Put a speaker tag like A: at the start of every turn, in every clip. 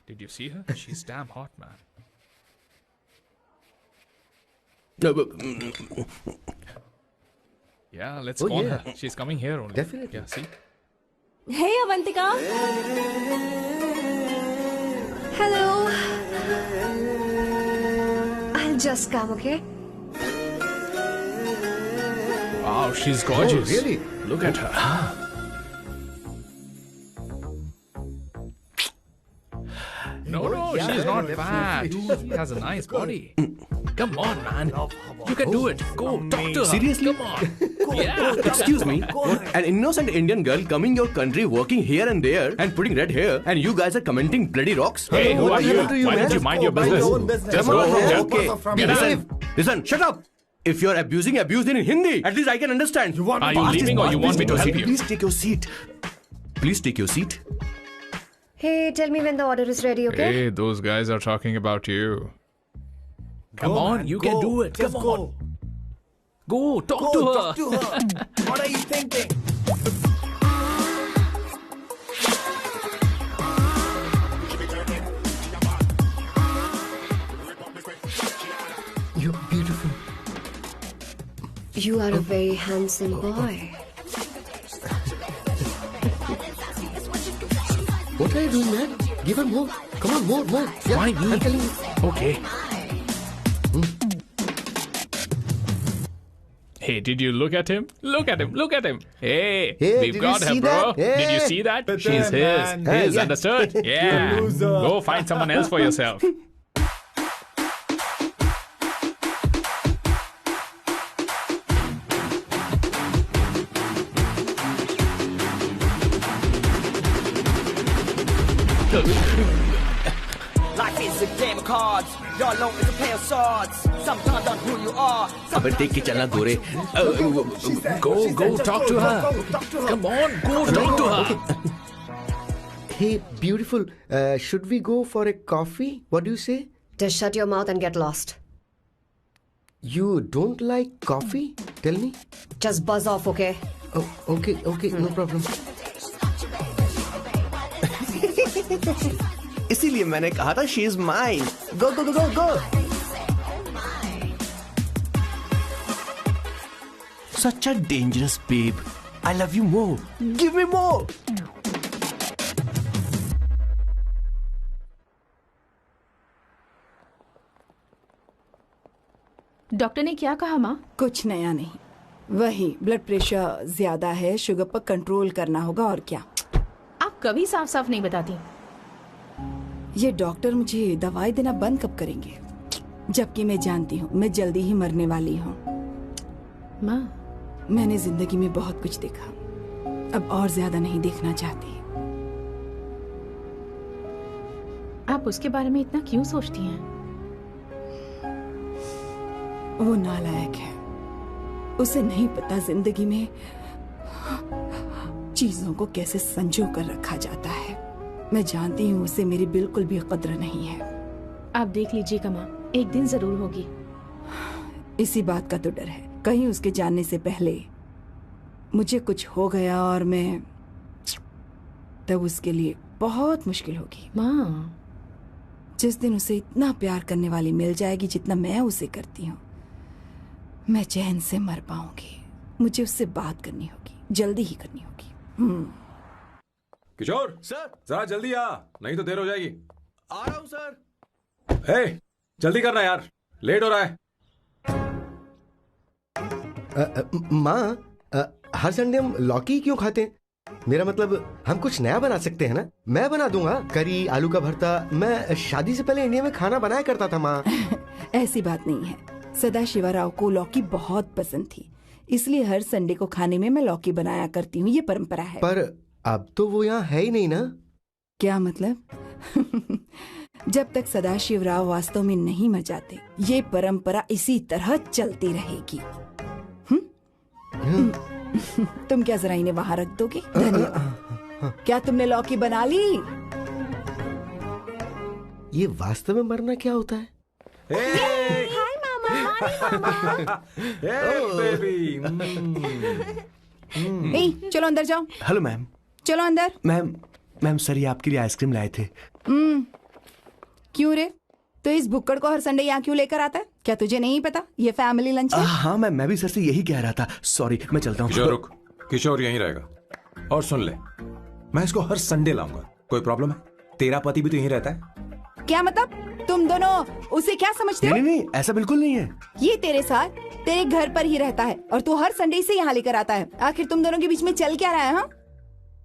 A: Did you see her? She's damn hot, man. Yeah, let's call her. She's coming here only.
B: Definitely.
A: Yeah, see?
C: Hey, Avantika. Hello. I'll just come, okay?
A: Wow, she's gorgeous.
B: Oh, really?
A: Look at her. No, she's not fat. She has a nice body. Come on, man. You can do it. Go, talk to her.
D: Seriously?
A: Come on. Yeah.
D: Excuse me. An innocent Indian girl coming your country, working here and there, and putting red hair, and you guys are commenting bloody rocks?
A: Hey, who
B: what
A: are you?
B: happened to you,
A: Why
B: man?
A: don't you mind your business?
D: Just
B: Come
D: go
B: on,
D: home.
B: man.
D: Okay.
B: Behave.
D: Listen, shut up. If you're abuse it in Hindi. At least I can understand.
A: Are you leaving or you want me to help you?
D: Please take your seat. Please take your seat.
C: Hey, tell me when the order is ready, okay?
A: Hey, those guys are talking about you. Come on,
E: man,
A: you
E: go.
A: can do it.
E: Just
A: Come
E: go.
A: on. Go, talk to her.
E: Talk to her. What are you thinking?
B: You're beautiful.
C: You are a very handsome boy.
B: What are you doing, man? Give her more. Come on, more. Yeah,
A: Why me?
B: I'm telling you.
A: Okay. Hey, did you look at him? Look at him. Look at him. Hey,
B: Hey,
A: we've
B: did
A: got
B: you
A: her,
B: see
A: bro.
B: that?
A: Did you
B: Hey.
A: see that?
E: But
A: She's
E: then, man.
A: his.
B: Yeah.
A: Understood? Yeah.
E: loser.
A: Go find someone else for yourself.
F: Life is a game of cards. Your loan is a pair of swords. Sometimes on who you are.
D: अबे देख के चलना गोरे.
A: Go, talk to her. Come on, go talk to her.
B: Hey, beautiful. Should we go for a coffee? What do you say?
C: Just shut your mouth and get lost.
B: You don't like coffee? Tell me.
C: Just buzz off, okay?
B: Oh, okay, no problem.
D: इसीलिए मैंने कहा था she is mine. Go. Such a dangerous babe. I love you more. Give me more.
G: Doctor ने क्या कहा माँ?
H: कुछ नया नहीं, वही ब्लड प्रेशर ज्यादा है, शुगर पर कंट्रोल करना होगा और क्या।
G: आप कभी साफ साफ नहीं बताती।
H: ये डॉक्टर मुझे दवाई देना बंद कब करेंगे, जबकि मैं जानती हूँ मैं जल्दी ही मरने वाली हूँ।
G: माँ,
H: मैंने जिंदगी में बहुत कुछ देखा, अब और ज्यादा नहीं देखना चाहती।
G: आप उसके बारे में इतना क्यों सोचती हैं?
H: वो नालायक है, उसे नहीं पता जिंदगी में चीजों को कैसे संजो कर रखा जाता है। मैं जानती हूँ उसे मेरी बिल्कुल भी कद्र नहीं है।
G: आप देख लीजिएगा माँ, एक दिन जरूर होगी।
H: इसी बात का तो डर है, कहीं उसके जानने से पहले मुझे कुछ हो गया और मैं, तब उसके लिए बहुत मुश्किल होगी।
G: माँ,
H: जिस दिन उसे इतना प्यार करने वाली मिल जाएगी जितना मैं उसे करती हूँ, मैं चैन से मर पाऊंगी। मुझे उससे बात करनी होगी, जल्दी ही करनी होगी।
E: किशोर
D: सर,
E: जरा जल्दी आ, नहीं तो देर हो जाएगी।
D: आ रहा हूँ सर।
E: हे, जल्दी करना यार, लेट हो रहा है।
B: माँ, हर संडे हम लौकी क्यों खाते हैं? मेरा मतलब हम कुछ नया बना सकते हैं ना? मैं बना दूंगा करी, आलू का भरता। मैं शादी से पहले इंडिया में खाना बनाया करता था माँ।
H: ऐसी बात नहीं है, सदाशिवराव को लौकी बहुत पसंद थी, इसलिए हर संडे को खाने में मैं लौकी बनाया करती हूँ। ये परंपरा है।
B: पर अब तो वो यहाँ है ही नहीं ना।
H: क्या मतलब? जब तक सदाशिवराव वास्तव में नहीं मर जाते, ये परंपरा इसी तरह चलती रहेगी। तुम क्या जरा इन्हें वहां रख दोगे? धन्यवाद। क्या तुमने लौकी बना ली?
B: ये वास्तव में मरना क्या होता है?
E: हे बेबी,
H: ए, चलो अंदर जाओ।
D: Hello ma'am.
H: चलो अंदर।
D: मैम सर ये आपके लिए आइसक्रीम लाए थे।
H: क्यों रे? तो इस भुक्कड़ को हर संडे यहाँ क्यों लेकर आता है? क्या तुझे नहीं पता ये फैमिली लंच है?
D: हाँ मैम, मैं भी सर से यही कह रहा था। सॉरी, मैं चलता हूँ।
E: किशोर रुक, किशोर यहीं रहेगा। और सुन ले, मैं इसको हर संडे लाऊंगा। कोई प्रॉब्लम है? तेरा पति भी तो यहीं रहता है।
H: क्या मतलब? तुम दोनों उसे क्या समझते हो?
D: नहीं, ऐसा बिल्कुल नहीं है।
H: ये तेरे साथ तेरे घर पर ही रहता है और तू हर संडे से यहाँ लेकर आता है। आखिर तुम दोनों के बीच में चल क्या रहा है? हाँ,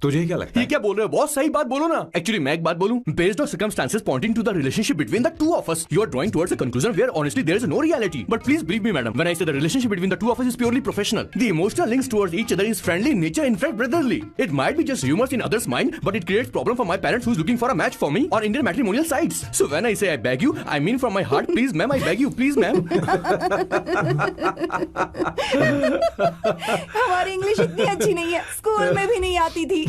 E: तुझे क्या लगता है?
D: ये क्या बोल रहे हो बॉस? सही बात बोलो ना। एक्चुअली मैं एक बात बोलूं, based on circumstances pointing to the relationship between the two of us, you are drawing towards a conclusion where honestly there is no reality. But please believe me madam, when I say the relationship between the two of us is purely professional. The emotional links towards each other is friendly in nature, in fact brotherly. It might be just humours in others mind, but it creates problem for my parents who is looking for a match for me और Indian matrimonial sites. So when I say I beg you, I mean from my heart, please ma'am, I beg you, please ma'am.
H: हमारी English इतनी अच्छी नहीं है, school में भी नहीं आती थी।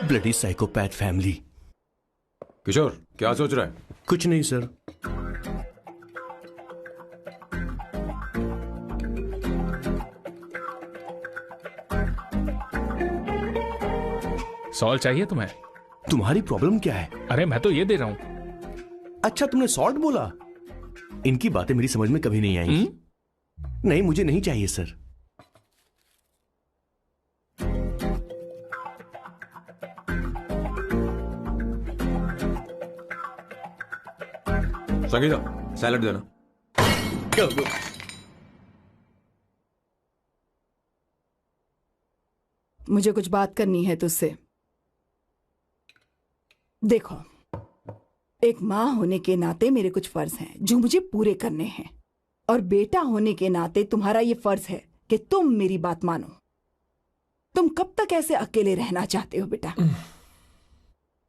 D: Bloody psychopath family.
E: किशोर क्या सोच रहा है?
D: कुछ नहीं सर।
A: सॉल्ट चाहिए तुम्हें?
D: तुम्हारी प्रॉब्लम क्या है?
A: अरे मैं तो ये दे रहा हूं।
D: अच्छा तुमने सॉल्ट बोला? इनकी बातें मेरी समझ में कभी नहीं आई। नहीं, मुझे नहीं चाहिए सर।
E: संगीता सैलड देना।
H: मुझे कुछ बात करनी है तुझसे। देखो, एक माँ होने के नाते मेरे कुछ फर्ज हैं जो मुझे पूरे करने हैं, और बेटा होने के नाते तुम्हारा ये फर्ज है कि तुम मेरी बात मानो। तुम कब तक ऐसे अकेले रहना चाहते हो बेटा?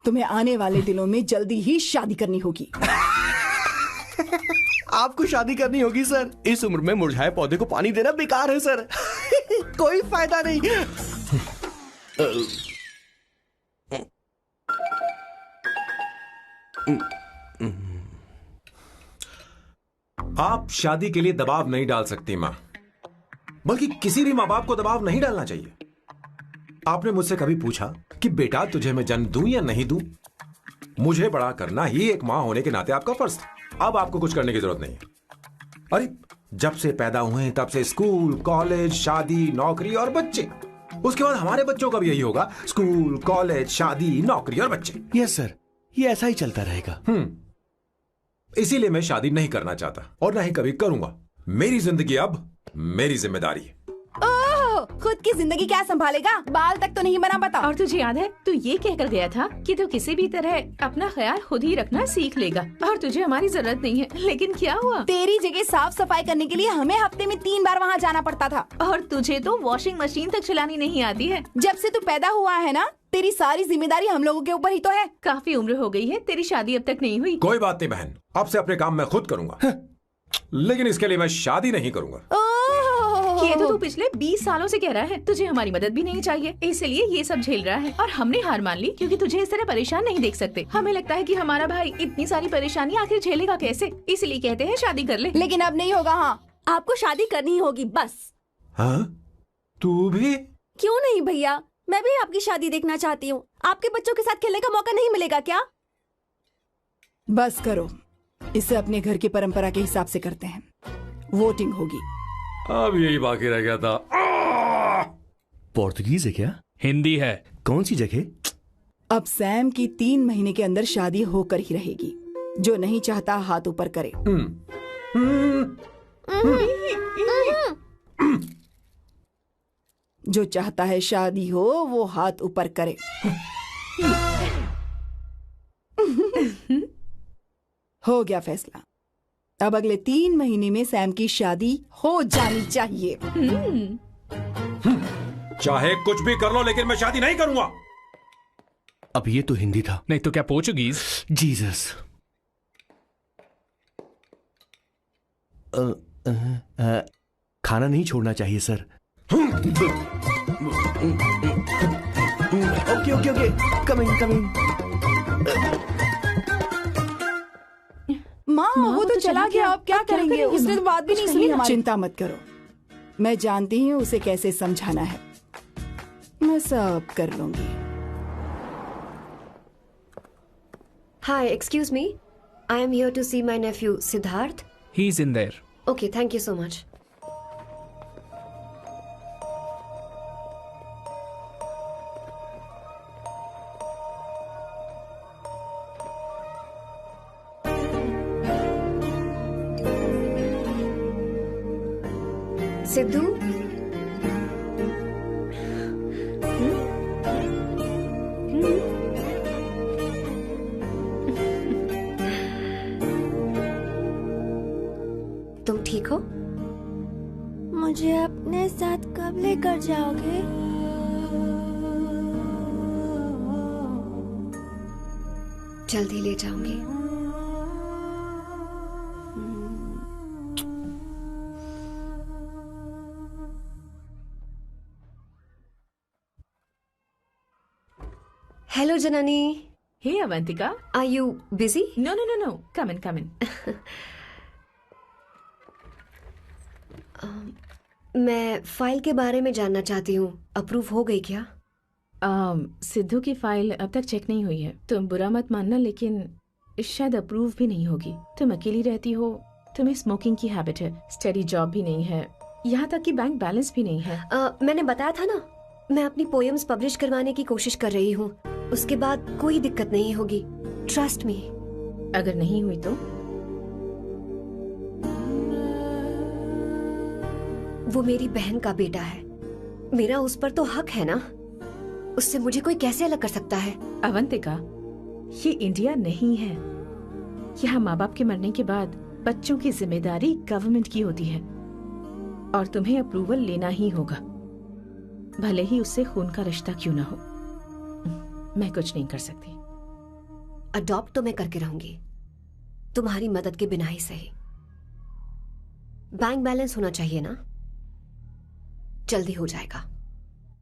H: तुम्हें आने वाले दिनों में जल्दी ही शादी करनी होगी।
D: आपको शादी करनी होगी सर? इस उम्र में मुरझाए पौधे को पानी देना बेकार है सर। कोई फायदा नहीं।
E: आप शादी के लिए दबाव नहीं डाल सकती मां, बल्कि किसी भी मां बाप को दबाव नहीं डालना चाहिए। आपने मुझसे कभी पूछा कि बेटा तुझे मैं जन्म दूं या नहीं दूं? मुझे बड़ा करना ही एक मां होने के नाते आपका फर्ज था। अब आपको कुछ करने की जरूरत नहीं है। अरे जब से पैदा हुए तब से स्कूल, कॉलेज, शादी, नौकरी और बच्चे। उसके बाद हमारे बच्चों का भी यही होगा, स्कूल, कॉलेज, शादी, नौकरी और बच्चे।
D: यस सर, ये ऐसा ही चलता रहेगा।
E: इसीलिए मैं शादी नहीं करना चाहता और ना ही कभी करूंगा। मेरी जिंदगी अब मेरी जिम्मेदारी है।
H: ओह, खुद की जिंदगी क्या संभालेगा? बाल तक तो नहीं बना पता।
G: और तुझे याद है तू ये कहकर गया था कि तू किसी भी तरह अपना ख्याल खुद ही रखना सीख लेगा और तुझे हमारी जरूरत नहीं है। लेकिन क्या हुआ?
H: तेरी जगह साफ सफाई करने के लिए हमें हफ्ते में 3 बार वहाँ जाना पड़ता था।
G: और तुझे तो वॉशिंग मशीन तक चलानी नहीं आती है।
H: जब से तू पैदा हुआ है ना, तेरी सारी जिम्मेदारी हम लोगों के ऊपर ही तो है।
G: काफी उम्र हो गई है, तेरी शादी अब तक नहीं हुई।
E: कोई बात नहीं बहन, अब से अपने काम मैं खुद करूंगा। लेकिन इसके लिए मैं शादी नहीं करूंगा।
G: ये तो तू पिछले 20 सालों से कह रहा है। तुझे हमारी मदद भी नहीं चाहिए, इसलिए ये सब झेल रहा है। और हमने हार मान ली क्योंकि तुझे इस तरह परेशान नहीं देख सकते। हमें लगता है कि हमारा भाई इतनी सारी परेशानी आखिर झेलेगा कैसे, इसलिए कहते हैं शादी कर ले।
H: लेकिन अब नहीं होगा। हाँ,
C: आपको शादी करनी होगी बस।
E: हाँ? तू भी?
C: क्यों नहीं भैया, मैं भी आपकी शादी देखना चाहती हूँ। आपके बच्चों के साथ खेलने का मौका नहीं मिलेगा क्या?
H: बस करो, इसे अपने घर की परंपरा के हिसाब से करते हैं। वोटिंग होगी।
E: अब यही बाकी रह गया था।
D: पोर्तुगीज है क्या?
A: हिंदी है।
D: कौन सी जगह?
H: अब सैम की 3 महीने के अंदर शादी होकर ही रहेगी। जो नहीं चाहता हाथ ऊपर करे। जो चाहता है शादी हो वो हाथ ऊपर करे। हो गया फैसला। अब अगले 3 महीने में सैम की शादी हो जानी चाहिए।
E: चाहे कुछ भी कर लो, लेकिन मैं शादी नहीं करूंगा।
D: अब ये तो हिंदी था।
A: नहीं तो क्या पोर्चुगीज?
D: जीसस। खाना नहीं छोड़ना चाहिए sir. Okay okay okay, coming coming.
H: माँ वो तो चला गया, अब क्या करेंगे? उसने तो बात भी नहीं सुनी हमारी। चिंता मत करो, मैं जानती हूँ उसे कैसे समझाना है। मैं सब कर लूंगी।
I: Hi, excuse me. I am here to see my nephew Siddharth.
A: He's in there.
I: Okay, thank you so much. Sidhu, तुम ठीक हो?
C: मुझे अपने साथ कब लेकर जाओगे?
I: जल्दी ले जाऊंगी। Hello Janani.
G: Hey Avantika,
I: are you busy?
G: No no no no, come in come in.
I: मैं फाइल के बारे में जानना चाहती हूँ, अप्रूव हो गई क्या?
G: सिद्धू की फाइल अब तक चेक नहीं हुई है। तुम बुरा मत मानना, लेकिन शायद अप्रूव भी नहीं होगी। तुम अकेली रहती हो, तुम्हें स्मोकिंग की हैबिट है, स्टडी जॉब भी नहीं है, यहाँ तक कि बैंक बैलेंस भी नहीं है।
I: मैंने बताया था ना, मैं अपनी पोएम्स पब्लिश करवाने की कोशिश कर रही हूँ। उसके बाद कोई दिक्कत नहीं होगी, ट्रस्ट मी।
G: अगर नहीं हुई तो?
I: वो मेरी बहन का बेटा है, मेरा उस पर तो हक है ना। उससे मुझे कोई कैसे अलग कर सकता है?
G: अवंतिका, ये इंडिया नहीं है। यहाँ माँ बाप के मरने के बाद बच्चों की जिम्मेदारी गवर्नमेंट की होती है और तुम्हें अप्रूवल लेना ही होगा, भले ही उससे खून का रिश्ता क्यों ना हो। मैं कुछ नहीं कर सकती।
I: अडॉप्ट तो मैं करके रहूंगी, तुम्हारी मदद के बिना ही सही। बैंक बैलेंस होना चाहिए ना, जल्दी हो जाएगा।